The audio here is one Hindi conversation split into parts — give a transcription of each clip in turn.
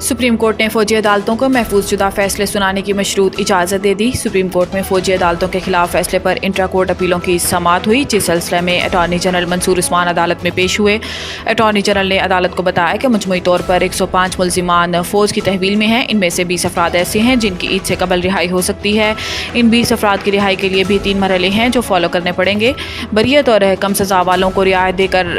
सुप्रीम कोर्ट ने फौजी अदालतों को महफूजशुदा फैसले सुनाने की मशरूत इजाज़त दे दी। सुप्रीम कोर्ट में फौजी अदालतों के खिलाफ फैसले पर इंट्रा कोर्ट अपीलों की समाअत हुई, जिस सिलसिले में अटॉर्नी जनरल मंसूर उस्मान अदालत में पेश हुए। अटॉर्नी जनरल ने अदालत को बताया कि मजमूई तौर पर 105 मुल्जिमान फौज की तहवील में हैं। इनमें से 20 अफराद ऐसे हैं जिनकी ईद से कबल रिहाई हो सकती है। इन 20 अफराद की रिहाई के लिए भी 3 मरहले हैं जो फॉलो करने पड़ेंगे। बरियत और कम सज़ा वालों को रियायत देकर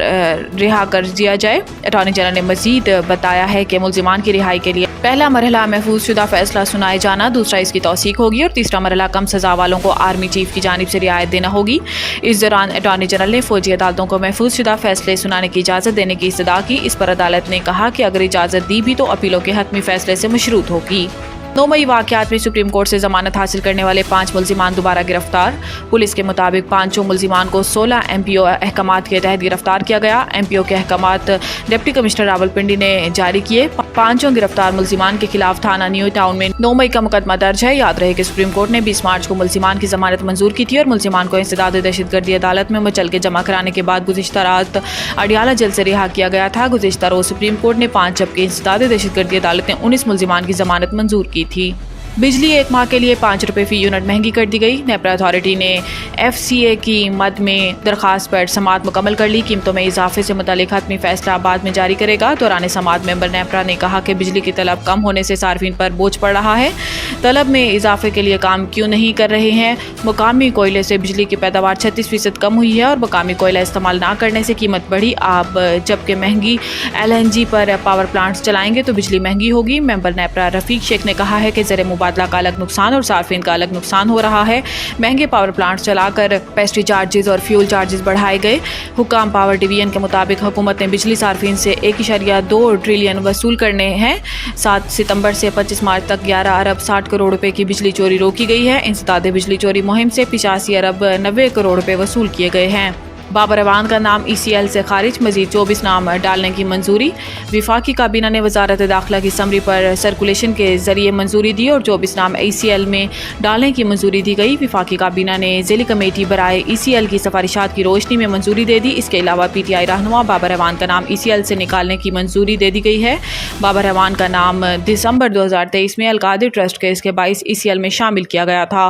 रिहा कर दिया जाए। अटॉर्नी जनरल ने मजीद बताया है कि मुल्जिमान की रिहाई के लिए पहला मरहला महफूजशुदा फैसला सुनाए जाना, दूसरा इसकी तौसीक होगी और तीसरा मरहला कम सज़ा वालों को आर्मी चीफ की जानिब से रियायत देना होगी। इस दौरान अटॉर्नी जनरल ने फौजी अदालतों को महफूजशुदा फैसले सुनाने की इजाज़त देने की इस्तदा की। इस पर अदालत ने कहा कि अगर इजाज़त दी भी तो अपीलों के हतमी फैसले से मशरूत होगी। 9 मई वाक़यात में सुप्रीम कोर्ट से ज़मानत हासिल करने वाले 5 मुल्जिमान दोबारा गिरफ्तार। पुलिस के मुताबिक 5 मुल्जिमान को 16 MPO अहकामात के तहत गिरफ्तार किया गया। MPO के अहकामात डिप्टी कमिश्नर रावलपिंडी ने जारी किए। 5 गिरफ्तार मुल्जिमान के खिलाफ थाना न्यू टाउन में 9 मई का मुकदमा दर्ज है। याद रहे कि सुप्रीम कोर्ट ने 20 मार्च को मुल्जिमान की ज़मानत मंजूर की थी और मुल्जिमान को इंसदाद दहशतगर्दी अदालत में मुचल के जमा कराने के बाद गुज़िश्ता रात अडियाला जेल से रिहा किया गया था। गुज़िश्ता रोज़ सुप्रीम कोर्ट ने 5 जबकि इंसदाद दहशतगर्दी अदालत ने 19 मुल्जिमान की ज़मानत मंजूर की थी। बिजली 1 माह के लिए 5 रुपये फ़ी यूनिट महंगी कर दी गई। नेपरा अथॉरिटी ने FCA की मद में दरखास्त पर समाअत मुकम्मल कर ली। कीमतों में इजाफे से मुतालिक हतमी फैसला बाद में जारी करेगा। दौरान समाअत मेंबर नेपरा ने कहा कि बिजली की तलब कम होने से सार्फिन पर बोझ पड़ रहा है। तलब में इजाफे के लिए काम क्यों नहीं कर रहे हैं। मुकामी कोयले से बिजली की पैदावार 36% कम हुई है और मुकामी कोयला इस्तेमाल ना करने से कीमत बढ़ी। आप जबकि महंगी LNG पर पावर प्लांट्स चलाएंगे तो बिजली महंगी होगी। मेंबर नेपरा रफीक शेख ने कहा है कि ज़र मुबादला का अलग नुकसान और सार्फिन का अलग नुकसान हो रहा है। महंगे पावर प्लांट्स चलाकर पेस्ट्री चार्जेस और फ्यूल चार्जेस बढ़ाए गए। हुकाम पावर डिवीजन के मुताबिक हुकूमत ने बिजली सार्फिन से 1.2 ट्रिलियन वसूल करने हैं। 7 सितंबर से 25 मार्च तक 11 अरब 60 करोड़ रुपए की बिजली चोरी रोकी गई है। इंसदाद बिजली चोरी मुहिम से 85 अरब 90 करोड़ रुपए वसूल किए गए हैं। बाबर अवान का नाम ECL से खारिज, मजीद 24 नाम डालने की मंजूरी। विफाकी काबीना ने वजारत दाखिला की समरी पर सर्कुलेशन के जरिए मंजूरी दी और 24 नाम ECL में डालने की मंजूरी दी गई। विफाकी काबीना ने ज़िली कमेटी बराए ECL की सिफारिशात की रोशनी में मंजूरी दे दी। इसके अलावा PTI रहनुमा बाबर अवान का नाम ECL से निकालने की मंजूरी दे दी गई है। बाबर अवान का नाम दिसंबर 2023 में अलकादिर ट्रस्ट केस के 22 ECL में शामिल किया गया था।